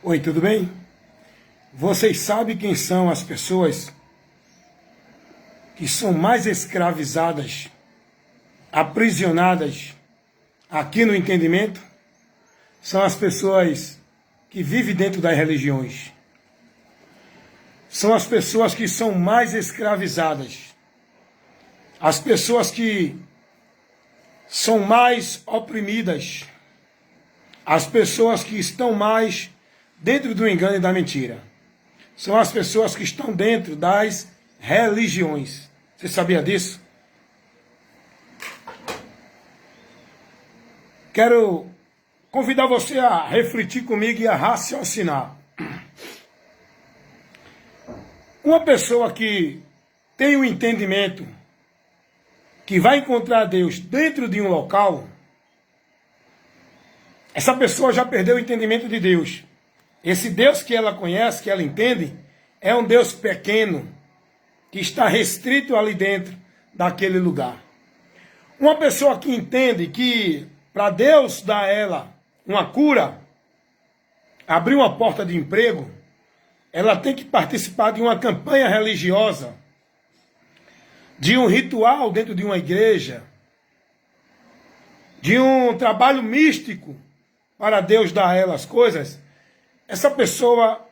Oi, tudo bem? Vocês sabem quem são as pessoas que são mais escravizadas, aprisionadas aqui no entendimento? São as pessoas que vivem dentro das religiões. São as pessoas que são mais escravizadas. As pessoas que são mais oprimidas. As pessoas que estão mais dentro do engano e da mentira. São as pessoas que estão dentro das religiões. Você sabia disso? Quero convidar você a refletir comigo e a raciocinar. Uma pessoa que tem o entendimento que vai encontrar Deus dentro de um local, essa pessoa já perdeu o entendimento de Deus. Esse Deus que ela conhece, que ela entende, é um Deus pequeno, que está restrito ali dentro daquele lugar. Uma pessoa que entende que para Deus dar a ela uma cura, abrir uma porta de emprego, ela tem que participar de uma campanha religiosa, de um ritual dentro de uma igreja, de um trabalho místico para Deus dar a ela as coisas. Essa pessoa,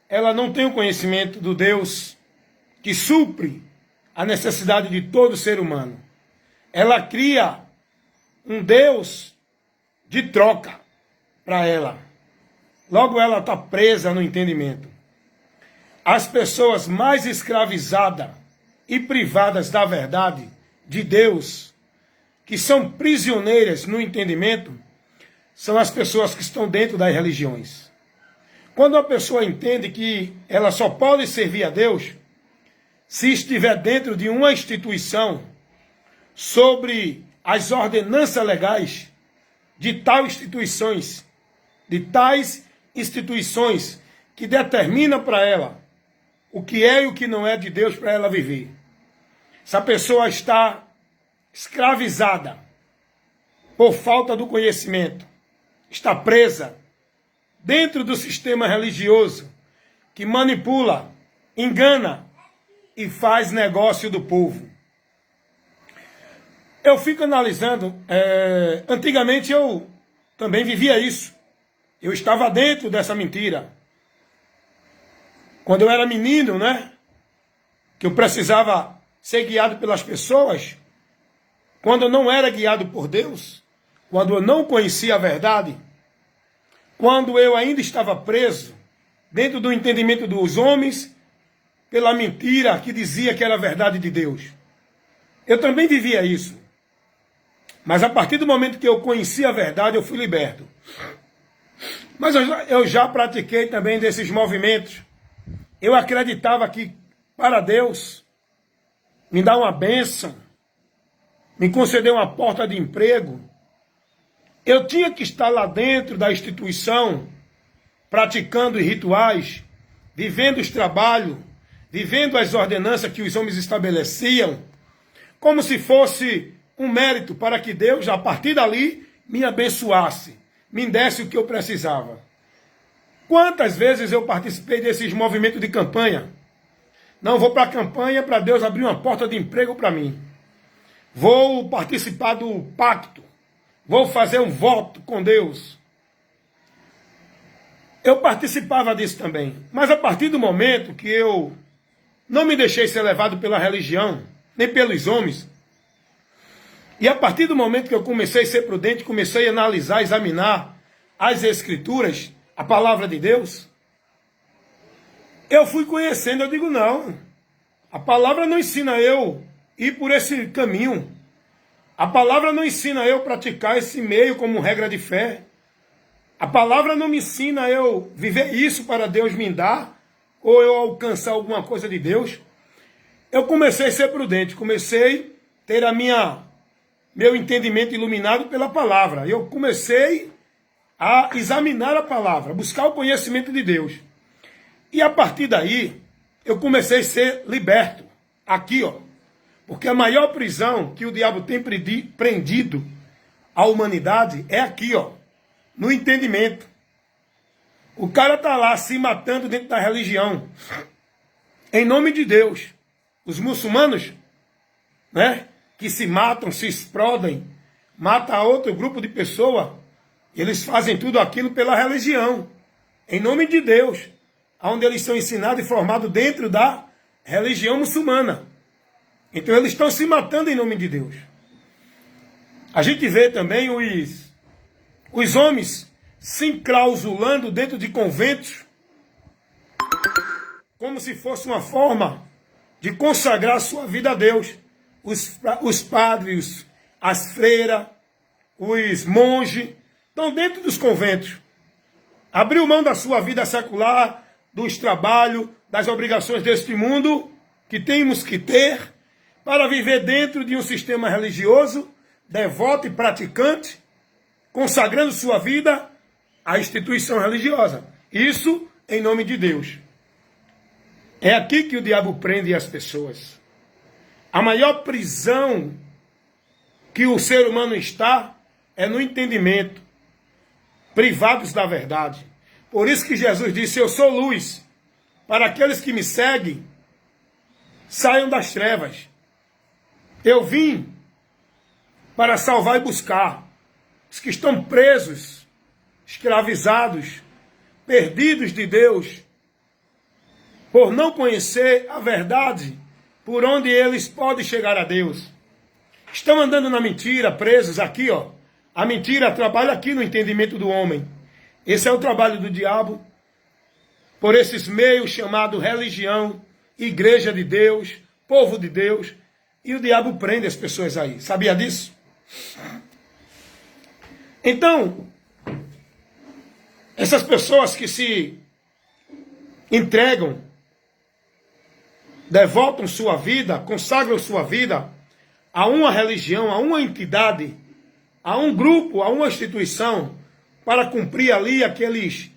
ela não tem o conhecimento do Deus que supre a necessidade de todo ser humano. Ela cria um Deus de troca para ela. Logo ela está presa no entendimento. As pessoas mais escravizadas e privadas da verdade de Deus, que são prisioneiras no entendimento, são as pessoas que estão dentro das religiões. Quando a pessoa entende que ela só pode servir a Deus se estiver dentro de uma instituição sobre as ordenanças legais de tais instituições que determinam para ela o que é e o que não é de Deus para ela viver. Essa pessoa está escravizada por falta do conhecimento, está presa dentro do sistema religioso que manipula, engana e faz negócio do povo. Eu fico analisando, antigamente eu também vivia isso. Eu estava dentro dessa mentira. Quando eu era menino, né? Que eu precisava ser guiado pelas pessoas. Quando eu não era guiado por Deus. Quando eu não conhecia a verdade. Quando eu ainda estava preso dentro do entendimento dos homens pela mentira que dizia que era a verdade de Deus. Eu também vivia isso. Mas a partir do momento que eu conheci a verdade, eu fui liberto. Mas eu já pratiquei também desses movimentos. Eu acreditava que para Deus me dar uma bênção, me conceder uma porta de emprego, eu tinha que estar lá dentro da instituição, praticando os rituais, vivendo os trabalhos, vivendo as ordenanças que os homens estabeleciam, como se fosse um mérito para que Deus, a partir dali, me abençoasse, me desse o que eu precisava. Quantas vezes eu participei desses movimentos de campanha? Não, vou para a campanha para Deus abrir uma porta de emprego para mim. Vou participar do pacto. Vou fazer um voto com Deus. Eu participava disso também. Mas a partir do momento que eu não me deixei ser levado pela religião, nem pelos homens, e a partir do momento que eu comecei a ser prudente, comecei a analisar, examinar as Escrituras, a palavra de Deus, eu fui conhecendo, eu digo, não, a palavra não ensina eu ir por esse caminho. A palavra não ensina eu praticar esse meio como regra de fé. A palavra não me ensina eu viver isso para Deus me dar, ou eu alcançar alguma coisa de Deus. Eu comecei a ser prudente, comecei a ter meu entendimento iluminado pela palavra. Eu comecei a examinar a palavra, buscar o conhecimento de Deus. E a partir daí, eu comecei a ser liberto. Aqui, ó. Porque a maior prisão que o diabo tem prendido a humanidade é aqui, ó. No entendimento. O cara está lá se matando dentro da religião, em nome de Deus. Os muçulmanos, né, que se matam, se explodem, matam outro grupo de pessoas, eles fazem tudo aquilo pela religião, em nome de Deus, onde eles são ensinados e formados dentro da religião muçulmana. Então eles estão se matando em nome de Deus. A gente vê também os homens se enclausulando dentro de conventos, como se fosse uma forma de consagrar sua vida a Deus. Os padres, as freiras, os monges, estão dentro dos conventos. Abriu mão da sua vida secular, dos trabalhos, das obrigações deste mundo, que temos que ter, para viver dentro de um sistema religioso, devoto e praticante, consagrando sua vida à instituição religiosa. Isso em nome de Deus. É aqui que o diabo prende as pessoas. A maior prisão que o ser humano está é no entendimento, privados da verdade. Por isso que Jesus disse: eu sou luz, para aqueles que me seguem, saiam das trevas. Eu vim para salvar e buscar os que estão presos, escravizados, perdidos de Deus, por não conhecer a verdade, por onde eles podem chegar a Deus. Estão andando na mentira, presos aqui, ó. A mentira trabalha aqui no entendimento do homem. Esse é o trabalho do diabo, por esses meios chamados religião, igreja de Deus, povo de Deus, e o diabo prende as pessoas aí. Sabia disso? Então, essas pessoas que se entregam, devotam sua vida, consagram sua vida a uma religião, a uma entidade, a um grupo, a uma instituição, para cumprir ali aqueles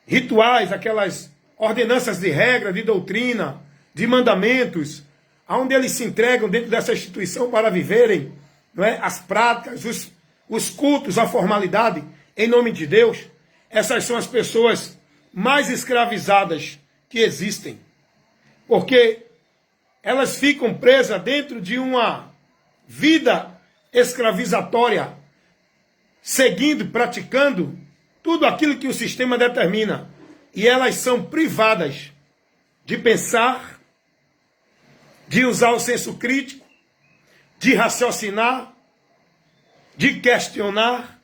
rituais, aquelas ordenanças de regra, de doutrina, de mandamentos, aonde eles se entregam dentro dessa instituição para viverem, não é, as práticas, os cultos, a formalidade, em nome de Deus. Essas são as pessoas mais escravizadas que existem. Porque elas ficam presas dentro de uma vida escravizatória, seguindo, praticando tudo aquilo que o sistema determina. E elas são privadas de pensar, de usar o senso crítico, de raciocinar, de questionar.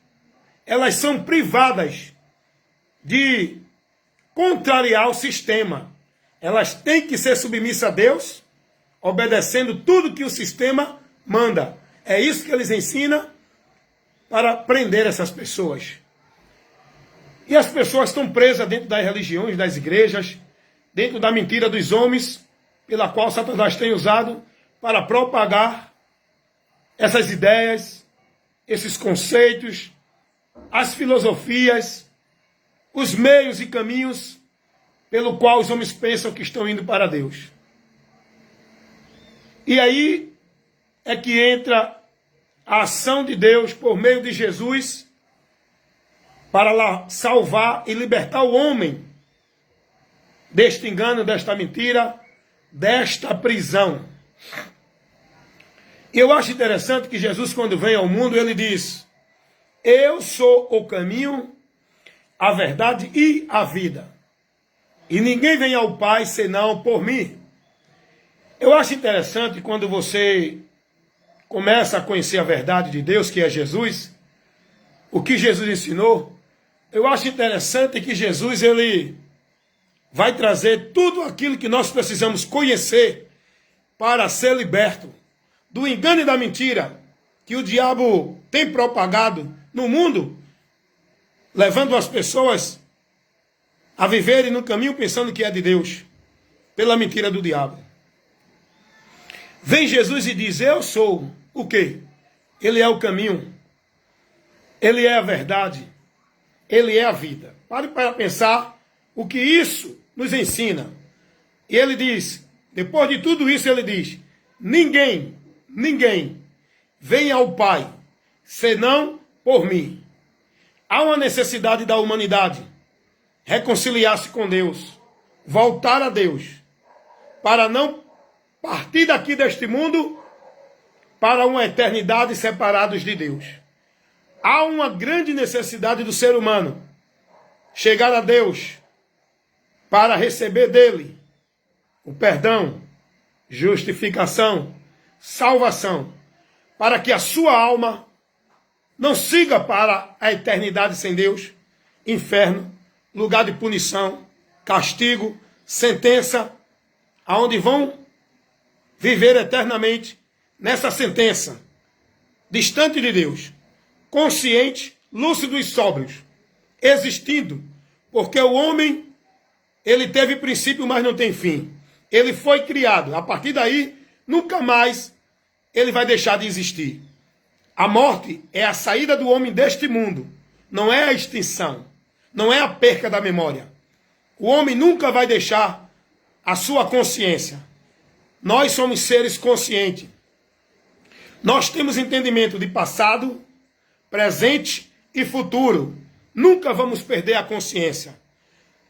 Elas são privadas de contrariar o sistema. Elas têm que ser submissas a Deus, obedecendo tudo que o sistema manda. É isso que eles ensinam para prender essas pessoas. E as pessoas estão presas dentro das religiões, das igrejas, dentro da mentira dos homens, pela qual Satanás tem usado para propagar essas ideias, esses conceitos, as filosofias, os meios e caminhos pelo qual os homens pensam que estão indo para Deus. E aí é que entra a ação de Deus por meio de Jesus para lá salvar e libertar o homem deste engano, desta mentira, desta prisão. E eu acho interessante que Jesus, quando vem ao mundo, ele diz: eu sou o caminho, a verdade e a vida. E ninguém vem ao Pai senão por mim. Eu acho interessante quando você começa a conhecer a verdade de Deus, que é Jesus, o que Jesus ensinou. Eu acho interessante que Jesus, ele vai trazer tudo aquilo que nós precisamos conhecer para ser liberto do engano e da mentira que o diabo tem propagado no mundo, levando as pessoas a viverem no caminho pensando que é de Deus, pela mentira do diabo. Vem Jesus e diz: eu sou o quê? Ele é o caminho, ele é a verdade, ele é a vida. Pare para pensar o que isso nos ensina. E ele diz, depois de tudo isso, ele diz: ninguém vem ao Pai senão por mim. Há uma necessidade da humanidade reconciliar-se com Deus, voltar a Deus, para não partir daqui deste mundo para uma eternidade separados de Deus. Há uma grande necessidade do ser humano chegar a Deus para receber dele o perdão, justificação, salvação, para que a sua alma não siga para a eternidade sem Deus, inferno, lugar de punição, castigo, sentença, aonde vão viver eternamente nessa sentença, distante de Deus, consciente, lúcido e sóbrios, existindo, porque o homem, ele teve princípio, mas não tem fim. Ele foi criado, a partir daí, nunca mais ele vai deixar de existir. A morte é a saída do homem deste mundo, não é a extinção, não é a perca da memória. O homem nunca vai deixar a sua consciência. Nós somos seres conscientes. Nós temos entendimento de passado, presente e futuro. Nunca vamos perder a consciência.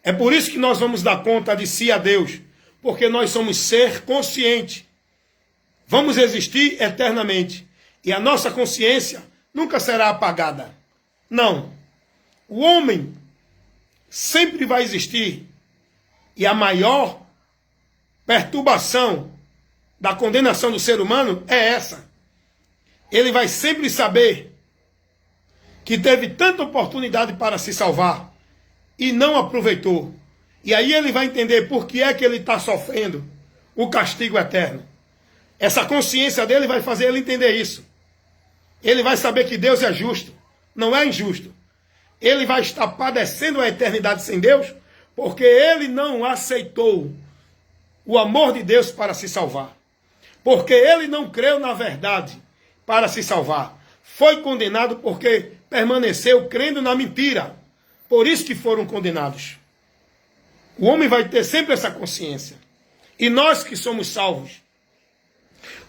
É por isso que nós vamos dar conta de si a Deus, porque nós somos ser consciente. Vamos existir eternamente. E a nossa consciência nunca será apagada. Não. O homem sempre vai existir. E a maior perturbação da condenação do ser humano é essa. Ele vai sempre saber que teve tanta oportunidade para se salvar e não aproveitou. E aí ele vai entender por que é que ele está sofrendo o castigo eterno. Essa consciência dele vai fazer ele entender isso. Ele vai saber que Deus é justo, não é injusto. Ele vai estar padecendo a eternidade sem Deus porque ele não aceitou o amor de Deus para se salvar. Porque ele não creu na verdade para se salvar. Foi condenado porque permaneceu crendo na mentira. Por isso que foram condenados. O homem vai ter sempre essa consciência. E nós que somos salvos,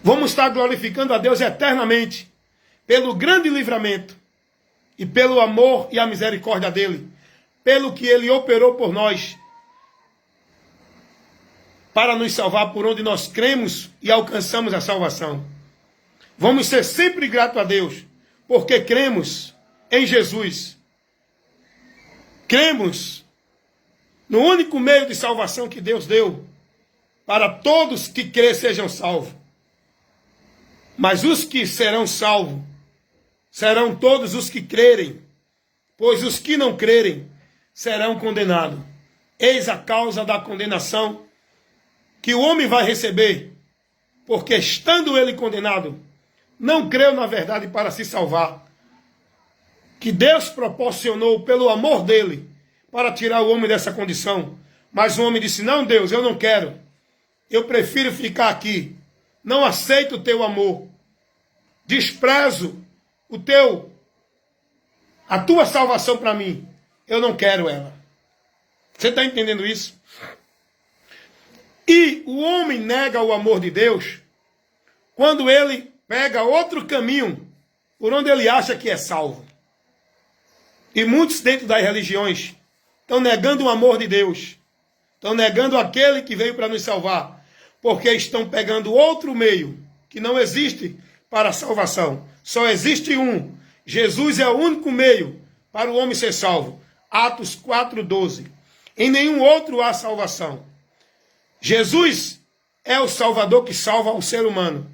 vamos estar glorificando a Deus eternamente pelo grande livramento e pelo amor e a misericórdia dele, pelo que ele operou por nós, para nos salvar por onde nós cremos e alcançamos a salvação. Vamos ser sempre gratos a Deus, porque cremos em Jesus. Cremos no único meio de salvação que Deus deu, para todos que crêem sejam salvos. Mas os que serão salvos serão todos os que crerem, pois os que não crerem serão condenados. Eis a causa da condenação que o homem vai receber, porque estando ele condenado, não creu na verdade para se salvar, que Deus proporcionou pelo amor dele para tirar o homem dessa condição. Mas o homem disse: não, Deus, eu não quero, eu prefiro ficar aqui, não aceito o teu amor, desprezo a tua salvação para mim, eu não quero ela. Você está entendendo isso? E o homem nega o amor de Deus quando ele pega outro caminho por onde ele acha que é salvo. E muitos dentro das religiões estão negando o amor de Deus, estão negando aquele que veio para nos salvar, porque estão pegando outro meio que não existe para a salvação. Só existe um. Jesus é o único meio para o homem ser salvo. Atos 4:12. Em nenhum outro há salvação. Jesus é o Salvador que salva o ser humano.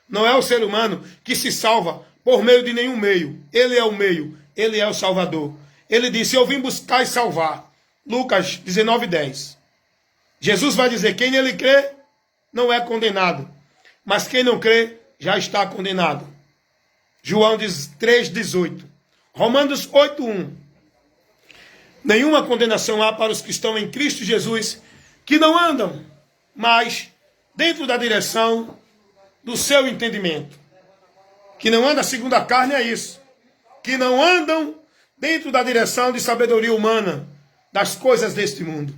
Não é o ser humano que se salva por meio de nenhum meio. Ele é o meio. Ele é o Salvador. Ele disse: eu vim buscar e salvar. Lucas 19:10. Jesus vai dizer: quem nele crê não é condenado, mas quem não crê já está condenado. João 3:18. Romanos 8:1. Nenhuma condenação há para os que estão em Cristo Jesus, que não andam mas dentro da direção do seu entendimento. Que não anda segundo a carne é isso. Que não andam dentro da direção de sabedoria humana, das coisas deste mundo.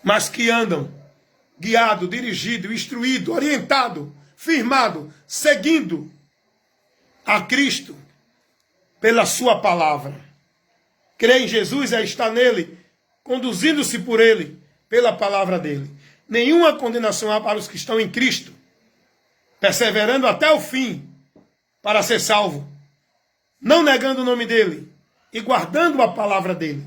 Mas que andam guiado, dirigido, instruído, orientado, firmado, seguindo a Cristo pela sua palavra. Crer em Jesus é estar nele conduzindo-se por ele, pela palavra dele. Nenhuma condenação há para os que estão em Cristo, perseverando até o fim para ser salvo, não negando o nome dele e guardando a palavra dele,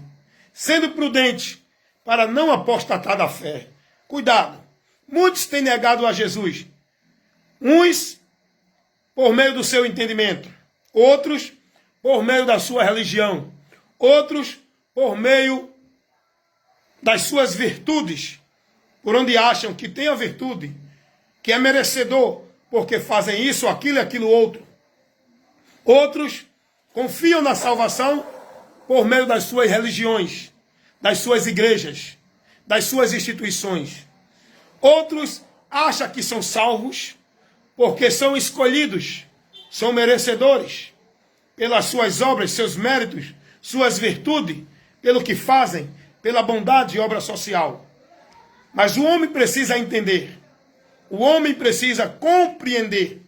sendo prudente para não apostatar da fé. Cuidado, muitos têm negado a Jesus, uns por meio do seu entendimento, outros por meio da sua religião, outros por meio das suas virtudes, por onde acham que tem a virtude, que é merecedor, porque fazem isso, aquilo e aquilo outro. Outros confiam na salvação por meio das suas religiões, das suas igrejas, das suas instituições. Outros acham que são salvos porque são escolhidos, são merecedores pelas suas obras, seus méritos, suas virtudes, pelo que fazem, pela bondade e obra social. Mas o homem precisa entender, o homem precisa compreender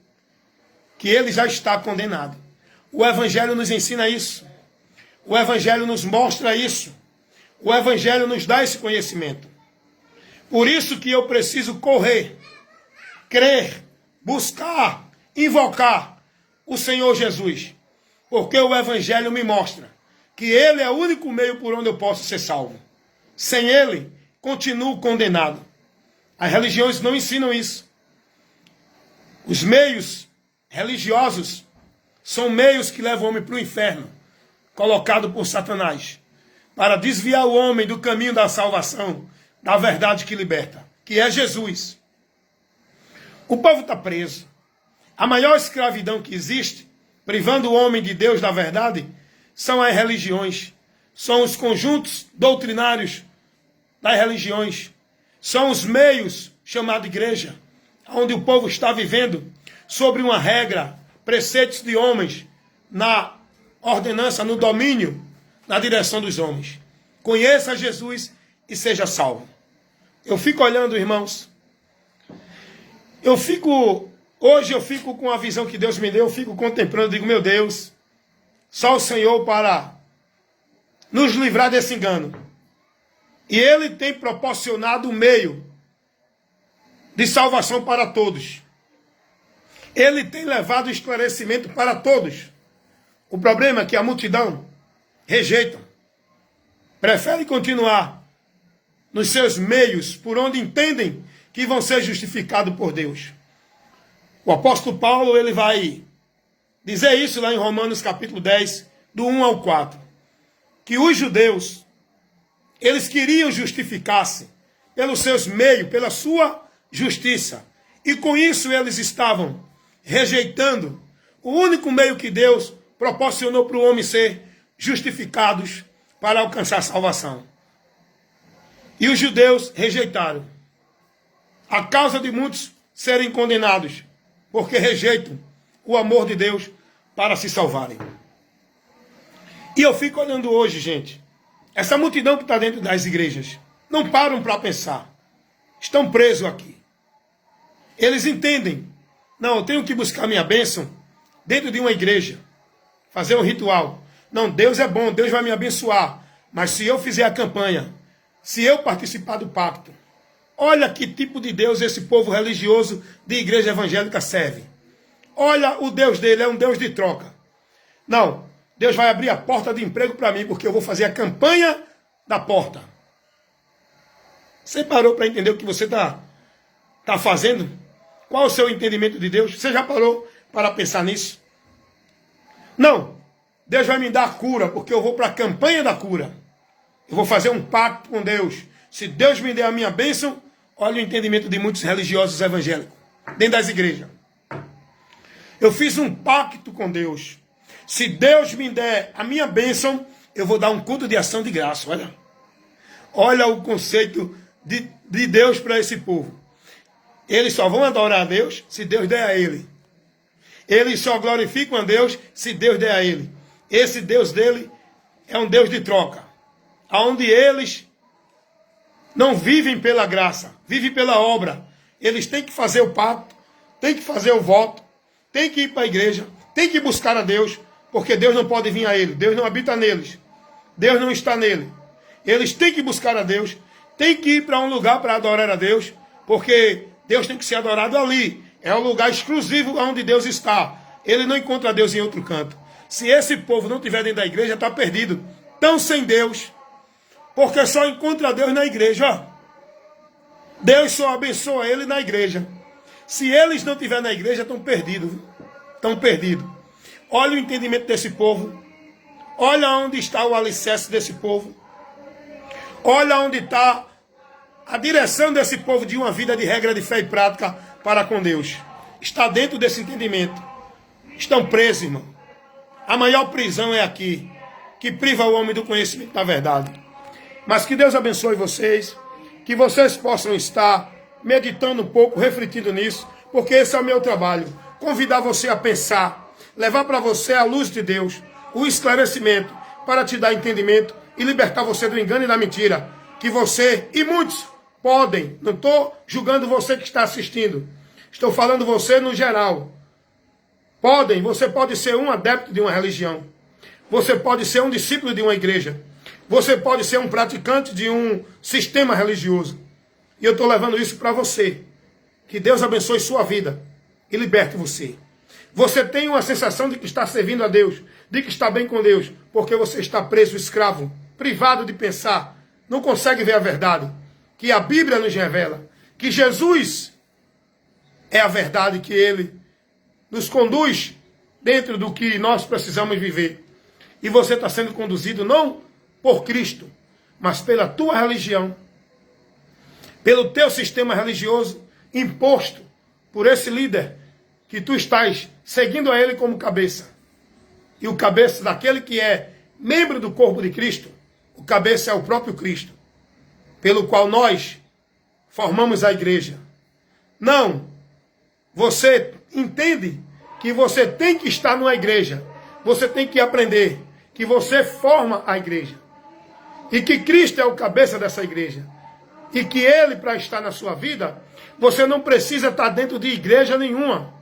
que ele já está condenado. O Evangelho nos ensina isso. O Evangelho nos mostra isso. O Evangelho nos dá esse conhecimento. Por isso que eu preciso correr, crer, buscar, invocar o Senhor Jesus. Porque o Evangelho me mostra que Ele é o único meio por onde eu posso ser salvo. Sem Ele, continuo condenado. As religiões não ensinam isso. Os meios religiosos são meios que levam o homem para o inferno, colocado por Satanás, para desviar o homem do caminho da salvação, da verdade que liberta, que é Jesus. O povo está preso. A maior escravidão que existe, privando o homem de Deus da verdade, são as religiões. São os conjuntos doutrinários das religiões. São os meios chamados igreja, onde o povo está vivendo sobre uma regra, preceitos de homens, na ordenança, no domínio, na direção dos homens. Conheça Jesus e seja salvo. Eu fico olhando, irmãos. Hoje eu fico com a visão que Deus me deu, eu fico contemplando, digo, meu Deus, só o Senhor para nos livrar desse engano. E Ele tem proporcionado o meio de salvação para todos. Ele tem levado esclarecimento para todos. O problema é que a multidão rejeita, prefere continuar nos seus meios, por onde entendem que vão ser justificados por Deus. O apóstolo Paulo, ele vai dizer isso lá em Romanos capítulo 10, do 1 ao 4. Que os judeus, eles queriam justificar-se pelos seus meios, pela sua justiça. E com isso eles estavam rejeitando o único meio que Deus proporcionou para o homem ser justificados para alcançar a salvação. E os judeus rejeitaram. A causa de muitos serem condenados, porque rejeitam o amor de Deus para se salvarem. E eu fico olhando hoje, gente, essa multidão que está dentro das igrejas, não param para pensar. Estão presos aqui. Eles entendem. Não, eu tenho que buscar minha bênção dentro de uma igreja. Fazer um ritual. Não, Deus é bom, Deus vai me abençoar. Mas se eu fizer a campanha, se eu participar do pacto, olha que tipo de Deus esse povo religioso de igreja evangélica serve. Olha, o Deus dele é um Deus de troca. Não, Deus vai abrir a porta de emprego para mim, porque eu vou fazer a campanha da porta. Você parou para entender o que você está fazendo? Qual o seu entendimento de Deus? Você já parou para pensar nisso? Não, Deus vai me dar a cura, porque eu vou para a campanha da cura. Eu vou fazer um pacto com Deus. Se Deus me der a minha bênção, olha o entendimento de muitos religiosos evangélicos, dentro das igrejas. Eu fiz um pacto com Deus. Se Deus me der a minha bênção, eu vou dar um culto de ação de graça. Olha o conceito de Deus para esse povo. Eles só vão adorar a Deus se Deus der a ele. Eles só glorificam a Deus se Deus der a ele. Esse Deus dele é um Deus de troca, onde eles não vivem pela graça, vivem pela obra. Eles têm que fazer o pacto, têm que fazer o voto, têm que ir para a igreja, têm que buscar a Deus, porque Deus não pode vir a ele, Deus não habita neles, Deus não está nele. Eles têm que buscar a Deus, têm que ir para um lugar para adorar a Deus, porque Deus tem que ser adorado ali. É o lugar exclusivo onde Deus está. Ele não encontra Deus em outro canto. Se esse povo não estiver dentro da igreja, está perdido. Estão sem Deus, porque só encontra Deus na igreja. Ó. Deus só abençoa ele na igreja. Se eles não estiverem na igreja, estão perdidos. Estão perdidos. Olha o entendimento desse povo. Olha onde está o alicerce desse povo. Olha onde está a direção desse povo de uma vida de regra de fé e prática para com Deus. Está dentro desse entendimento. Estão presos, irmão. A maior prisão é aqui, que priva o homem do conhecimento da verdade. Mas que Deus abençoe vocês, que vocês possam estar meditando um pouco, refletindo nisso, porque esse é o meu trabalho. Convidar você a pensar, levar para você a luz de Deus, o esclarecimento, para te dar entendimento e libertar você do engano e da mentira, que você e muitos podem, não estou julgando você que está assistindo, estou falando você no geral. Você pode ser um adepto de uma religião, você pode ser um discípulo de uma igreja, você pode ser um praticante de um sistema religioso. E eu estou levando isso para você. Que Deus abençoe sua vida e liberte você. Você tem uma sensação de que está servindo a Deus, de que está bem com Deus, porque você está preso, escravo, privado de pensar, não consegue ver a verdade, que a Bíblia nos revela, que Jesus é a verdade, que Ele nos conduz dentro do que nós precisamos viver. E você está sendo conduzido não por Cristo, mas pela tua religião, pelo teu sistema religioso imposto por esse líder que tu estás seguindo a ele como cabeça. E o cabeça daquele que é membro do corpo de Cristo, o cabeça é o próprio Cristo, pelo qual nós formamos a igreja. Não, você entende que você tem que estar numa igreja, você tem que aprender que você forma a igreja, e que Cristo é o cabeça dessa igreja, e que Ele, para estar na sua vida, você não precisa estar dentro de igreja nenhuma.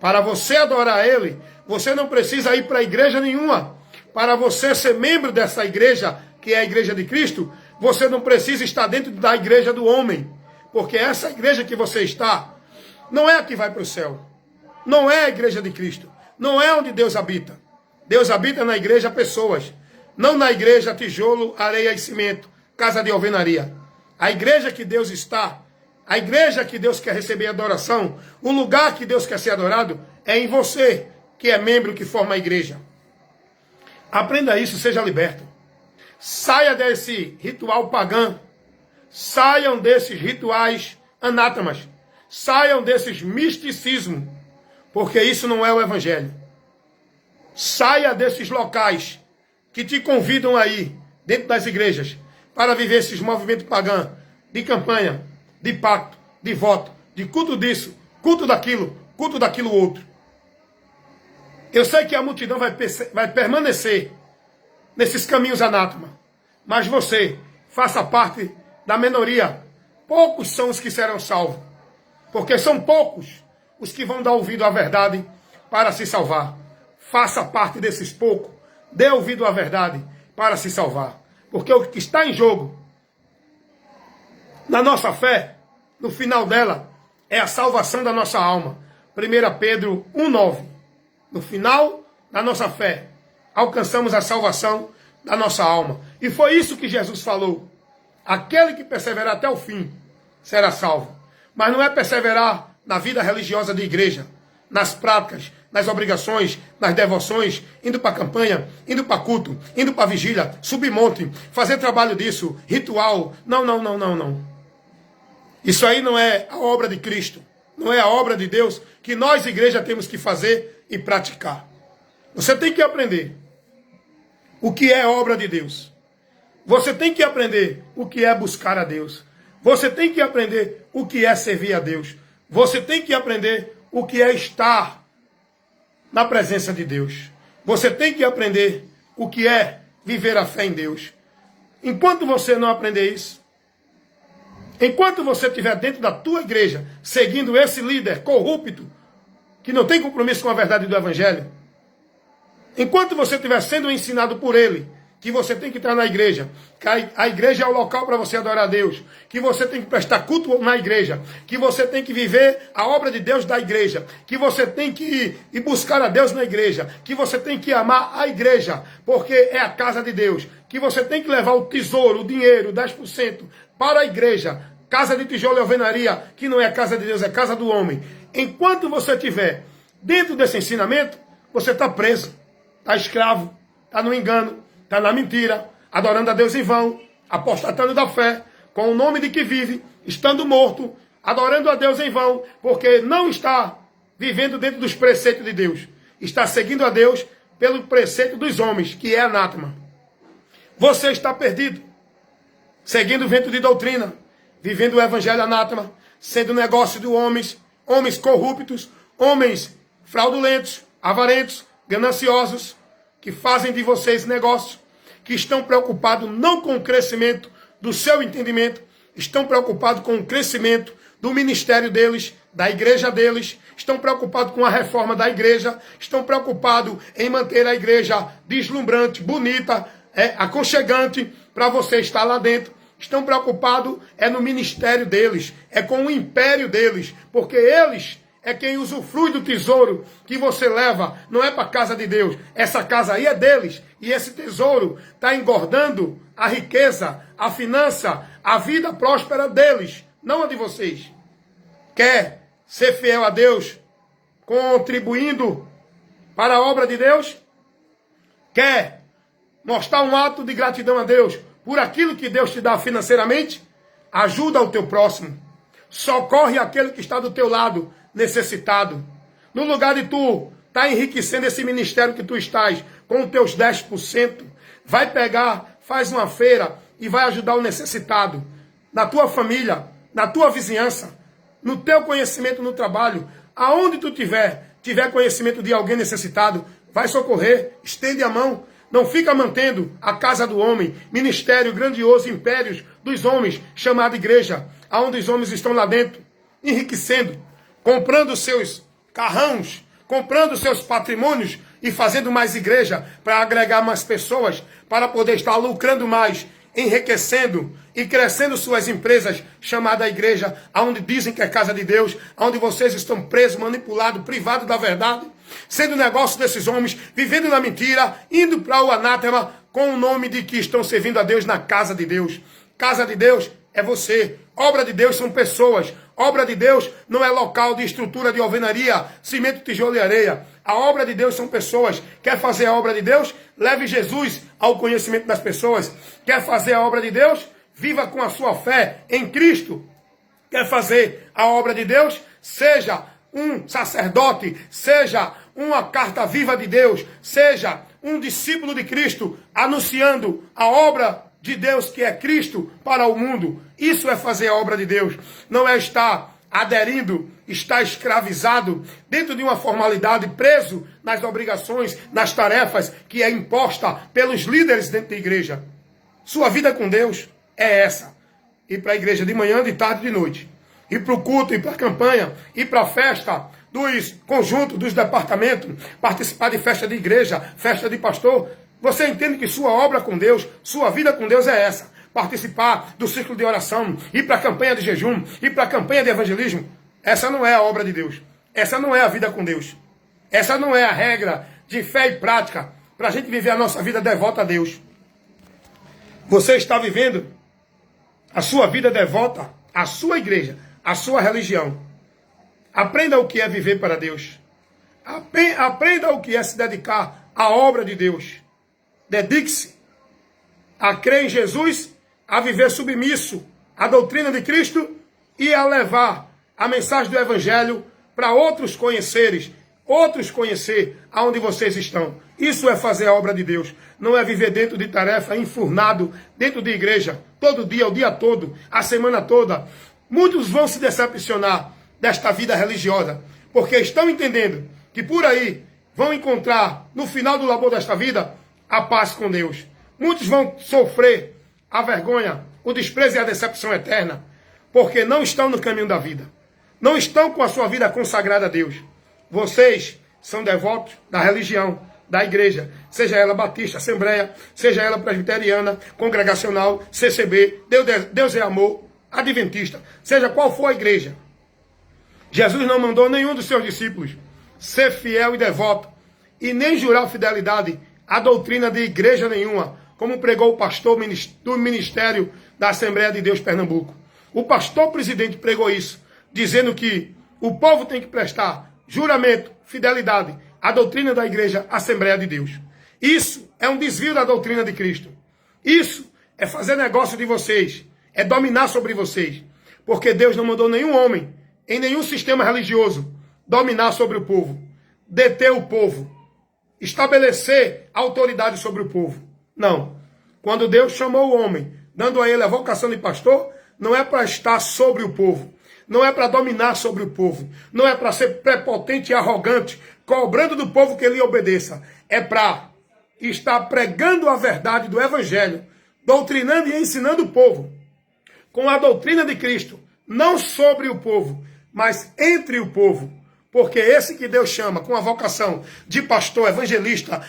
Para você adorar Ele, você não precisa ir para igreja nenhuma. Para você ser membro dessa igreja, que é a igreja de Cristo, você não precisa estar dentro da igreja do homem. Porque essa igreja que você está, não é a que vai para o céu. Não é a igreja de Cristo. Não é onde Deus habita. Deus habita na igreja pessoas. Não na igreja tijolo, areia e cimento, casa de alvenaria. A igreja que Deus está, a igreja que Deus quer receber adoração, o lugar que Deus quer ser adorado, é em você, que é membro que forma a igreja. Aprenda isso, seja liberto. Saia desse ritual pagão. Saiam desses rituais anátemas. Saiam desses misticismos. Porque isso não é o evangelho. Saia desses locais que te convidam aí, dentro das igrejas, para viver esses movimentos pagãos, de campanha, de pacto, de voto, de culto disso, culto daquilo outro. Eu sei que a multidão vai permanecer nesses caminhos anátema, mas você faça parte da minoria. Poucos são os que serão salvos, porque são poucos os que vão dar ouvido à verdade para se salvar. Faça parte desses poucos, dê ouvido à verdade para se salvar. Porque o que está em jogo na nossa fé, no final dela, é a salvação da nossa alma. 1 Pedro 1,9. No final da nossa fé, alcançamos a salvação da nossa alma. E foi isso que Jesus falou. Aquele que perseverar até o fim será salvo. Mas não é perseverar na vida religiosa de igreja, nas práticas, nas obrigações, nas devoções, indo para a campanha, indo para culto, indo para a vigília, subir monte, fazer trabalho disso, ritual. Não. Isso aí não é a obra de Cristo. Não é a obra de Deus que nós, igreja, temos que fazer e praticar. Você tem que aprender o que é obra de Deus. Você tem que aprender o que é buscar a Deus. Você tem que aprender o que é servir a Deus. Você tem que aprender o que é estar na presença de Deus. Você tem que aprender o que é viver a fé em Deus. Enquanto você não aprender isso, enquanto você estiver dentro da tua igreja, seguindo esse líder corrupto, que não tem compromisso com a verdade do evangelho, enquanto você estiver sendo ensinado por ele, que você tem que estar na igreja, que a igreja é o local para você adorar a Deus, que você tem que prestar culto na igreja, que você tem que viver a obra de Deus da igreja, que você tem que ir buscar a Deus na igreja, que você tem que amar a igreja, porque é a casa de Deus, que você tem que levar o tesouro, o dinheiro, 10% para a igreja, casa de tijolo e alvenaria, que não é casa de Deus, é casa do homem. Enquanto você estiver dentro desse ensinamento, você está preso, está escravo, está no engano, está na mentira, adorando a Deus em vão, apostatando da fé, com o nome de que vive, estando morto, adorando a Deus em vão, porque não está vivendo dentro dos preceitos de Deus. Está seguindo a Deus pelo preceito dos homens, que é anátema. Você está perdido, seguindo o vento de doutrina, vivendo o evangelho anátema, sendo negócio de homens, homens corruptos, homens fraudulentos, avarentos, gananciosos, que fazem de vocês negócio, que estão preocupados não com o crescimento do seu entendimento, estão preocupados com o crescimento do ministério deles, da igreja deles, estão preocupados com a reforma da igreja, estão preocupados em manter a igreja deslumbrante, bonita, aconchegante, para você estar lá dentro. Estão preocupados no ministério deles, com o império deles, porque eles é quem usufrui do tesouro que você leva, não é para a casa de Deus. Essa casa aí é deles. E esse tesouro está engordando a riqueza, a finança, a vida próspera deles, não a de vocês. Quer ser fiel a Deus, contribuindo para a obra de Deus? Quer mostrar um ato de gratidão a Deus por aquilo que Deus te dá financeiramente? Ajuda o teu próximo. Socorre aquele que está do teu lado, necessitado. No lugar de tu estar enriquecendo esse ministério que tu estás com os teus 10%, vai pegar, faz uma feira e vai ajudar o necessitado. Na tua família, na tua vizinhança, no teu conhecimento no trabalho, aonde tu tiver conhecimento de alguém necessitado, vai socorrer, estende a mão. Não fica mantendo a casa do homem, ministério grandioso, impérios dos homens, chamado igreja, aonde os homens estão lá dentro, enriquecendo, comprando seus carrões, comprando seus patrimônios e fazendo mais igreja para agregar mais pessoas, para poder estar lucrando mais, enriquecendo e crescendo suas empresas, chamada igreja, aonde dizem que é casa de Deus, aonde vocês estão presos, manipulados, privados da verdade, sendo negócio desses homens, vivendo na mentira, indo para o anátema com o nome de que estão servindo a Deus na casa de Deus. Casa de Deus é você. Obra de Deus são pessoas. Obra de Deus não é local de estrutura de alvenaria, cimento, tijolo e areia. A obra de Deus são pessoas. Quer fazer a obra de Deus? Leve Jesus ao conhecimento das pessoas. Quer fazer a obra de Deus? Viva com a sua fé em Cristo. Quer fazer a obra de Deus? Seja um sacerdote, seja uma carta viva de Deus, seja um discípulo de Cristo, anunciando a obra de Deus que é Cristo para o mundo. Isso é fazer a obra de Deus. Não é estar aderindo, estar escravizado dentro de uma formalidade, preso nas obrigações, nas tarefas que é imposta pelos líderes dentro da igreja. Sua vida com Deus é essa. Ir para a igreja de manhã, de tarde e de noite. Ir para o culto, ir para a campanha, ir para a festa dos conjuntos, dos departamentos, participar de festa de igreja, festa de pastor. Você entende que sua obra com Deus, sua vida com Deus é essa. Participar do círculo de oração, ir para a campanha de jejum, ir para a campanha de evangelismo. Essa não é a obra de Deus. Essa não é a vida com Deus. Essa não é a regra de fé e prática para a gente viver a nossa vida devota a Deus. Você está vivendo a sua vida devota à sua igreja, à sua religião. Aprenda o que é viver para Deus. Aprenda o que é se dedicar à obra de Deus. Dedique-se a crer em Jesus, a viver submisso à doutrina de Cristo e a levar a mensagem do Evangelho para outros conhecer aonde vocês estão. Isso é fazer a obra de Deus. Não é viver dentro de tarefa, enfurnado, dentro de igreja, todo dia, o dia todo, a semana toda. Muitos vão se decepcionar desta vida religiosa, porque estão entendendo que por aí vão encontrar, no final do labor desta vida, a paz com Deus. Muitos vão sofrer a vergonha, o desprezo e a decepção eterna, porque não estão no caminho da vida. Não estão com a sua vida consagrada a Deus. Vocês são devotos da religião, da igreja, seja ela batista, assembleia, seja ela presbiteriana, congregacional, CCB, Deus é amor, adventista, seja qual for a igreja. Jesus não mandou nenhum dos seus discípulos ser fiel e devoto e nem jurar fidelidade à doutrina de igreja nenhuma, como pregou o pastor do ministério da Assembleia de Deus Pernambuco. O pastor presidente pregou isso, dizendo que o povo tem que prestar juramento, fidelidade à doutrina da igreja Assembleia de Deus. Isso é um desvio da doutrina de Cristo. Isso é fazer negócio de vocês, é dominar sobre vocês. Porque Deus não mandou nenhum homem, em nenhum sistema religioso, dominar sobre o povo, deter o povo, estabelecer autoridade sobre o povo. Não. Quando Deus chamou o homem, dando a ele a vocação de pastor, não é para estar sobre o povo, não é para dominar sobre o povo, não é para ser prepotente e arrogante, cobrando do povo que ele obedeça. É para estar pregando a verdade do evangelho, doutrinando e ensinando o povo, com a doutrina de Cristo, não sobre o povo, mas entre o povo. Porque esse que Deus chama com a vocação de pastor, evangelista,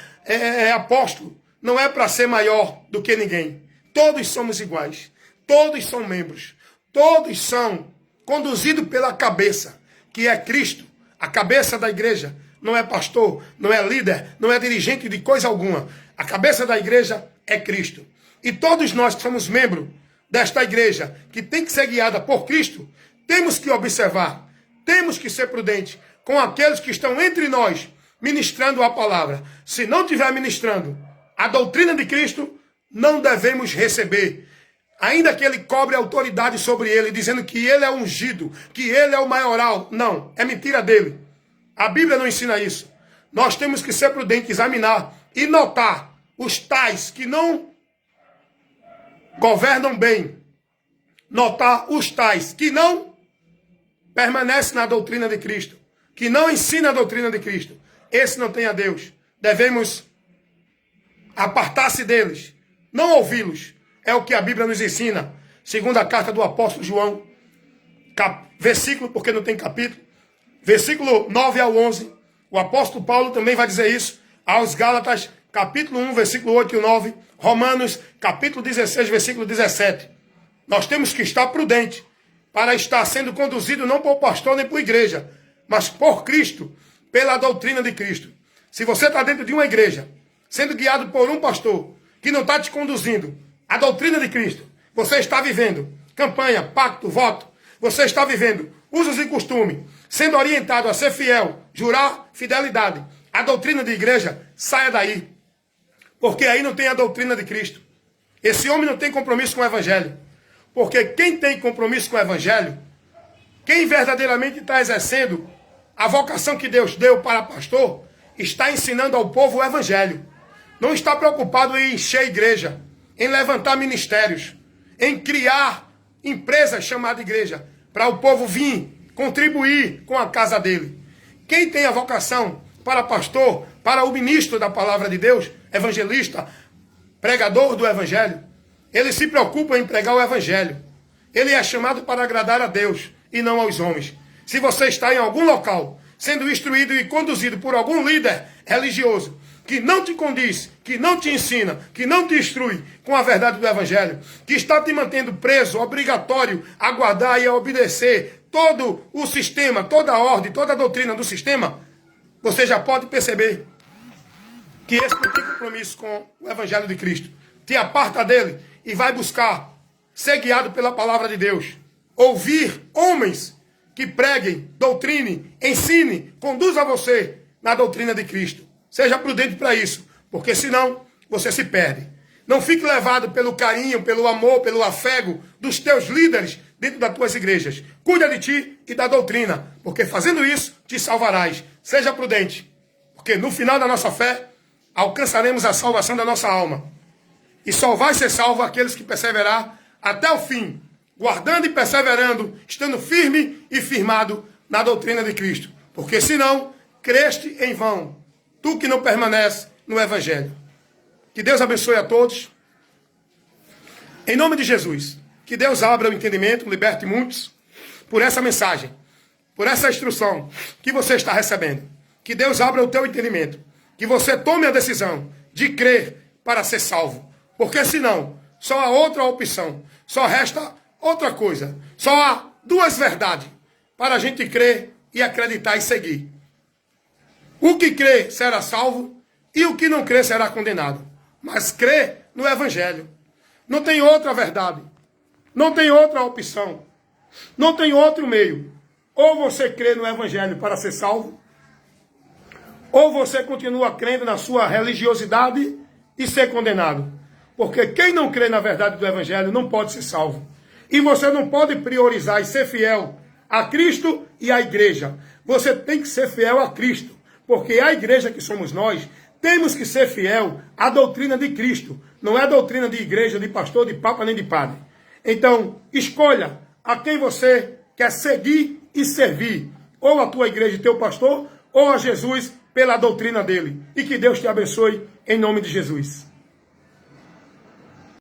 apóstolo, não é para ser maior do que ninguém. Todos somos iguais. Todos são membros. Todos são conduzidos pela cabeça, que é Cristo. A cabeça da igreja não é pastor, não é líder, não é dirigente de coisa alguma. A cabeça da igreja é Cristo. E todos nós que somos membros desta igreja, que tem que ser guiada por Cristo, temos que observar, temos que ser prudentes com aqueles que estão entre nós, ministrando a palavra. Se não estiver ministrando a doutrina de Cristo, não devemos receber. Ainda que ele cobre autoridade sobre ele, dizendo que ele é ungido, que ele é o maioral. Não, é mentira dele. A Bíblia não ensina isso. Nós temos que ser prudentes, examinar e notar os tais que não governam bem. Notar os tais que não permanecem na doutrina de Cristo, que não ensina a doutrina de Cristo. Esse não tem a Deus. Devemos apartar-se deles, não ouvi-los. É o que a Bíblia nos ensina. Segunda carta do apóstolo João, versículo, porque não tem capítulo, versículo 9 ao 11. O apóstolo Paulo também vai dizer isso aos Gálatas, capítulo 1, versículo 8 e 9. Romanos, capítulo 16, versículo 17. Nós temos que estar prudentes para estar sendo conduzido não por pastor nem por igreja, mas por Cristo, pela doutrina de Cristo. Se você está dentro de uma igreja, sendo guiado por um pastor que não está te conduzindo a doutrina de Cristo, você está vivendo campanha, pacto, voto, você está vivendo usos e costumes, sendo orientado a ser fiel, jurar fidelidade à doutrina de igreja, saia daí. Porque aí não tem a doutrina de Cristo. Esse homem não tem compromisso com o evangelho. Porque quem tem compromisso com o evangelho, quem verdadeiramente está exercendo a vocação que Deus deu para pastor, está ensinando ao povo o evangelho. Não está preocupado em encher a igreja, em levantar ministérios, em criar empresas chamadas igreja, para o povo vir contribuir com a casa dele. Quem tem a vocação para pastor, para o ministro da palavra de Deus, evangelista, pregador do evangelho, ele se preocupa em pregar o evangelho. Ele é chamado para agradar a Deus e não aos homens. Se você está em algum local, sendo instruído e conduzido por algum líder religioso, que não te condiz, que não te ensina, que não te instrui com a verdade do evangelho, que está te mantendo preso, obrigatório a guardar e a obedecer todo o sistema, toda a ordem, toda a doutrina do sistema, você já pode perceber que esse não tem compromisso com o evangelho de Cristo. Te aparta dele e vai buscar ser guiado pela palavra de Deus. Ouvir homens que preguem, doutrine, ensine, conduza você na doutrina de Cristo. Seja prudente para isso, porque senão você se perde. Não fique levado pelo carinho, pelo amor, pelo afego dos teus líderes dentro das tuas igrejas. Cuida de ti e da doutrina, porque fazendo isso te salvarás. Seja prudente, porque no final da nossa fé alcançaremos a salvação da nossa alma. E só vai ser salvo aqueles que perseverar até o fim, guardando e perseverando, estando firme e firmado na doutrina de Cristo. Porque senão, creste em vão, tu que não permanece no evangelho. Que Deus abençoe a todos. Em nome de Jesus, que Deus abra o entendimento, liberte muitos por essa mensagem, por essa instrução que você está recebendo. Que Deus abra o teu entendimento. que você tome a decisão de crer para ser salvo. Porque senão, só há outra opção. Só resta outra coisa. Só há duas verdades para a gente crer e acreditar e seguir. O que crê será salvo e o que não crê será condenado. Mas crê no Evangelho. Não tem outra verdade. Não tem outra opção. Não tem outro meio. Ou você crê no Evangelho para ser salvo, ou você continua crendo na sua religiosidade e ser condenado. Porque quem não crê na verdade do Evangelho não pode ser salvo. E você não pode priorizar e ser fiel a Cristo e à igreja. Você tem que ser fiel a Cristo. Porque a igreja que somos nós, temos que ser fiel à doutrina de Cristo. Não é a doutrina de igreja, de pastor, de papa, nem de padre. Então, escolha a quem você quer seguir e servir. Ou a tua igreja e teu pastor, ou a Jesus pela doutrina dele. E que Deus te abençoe em nome de Jesus.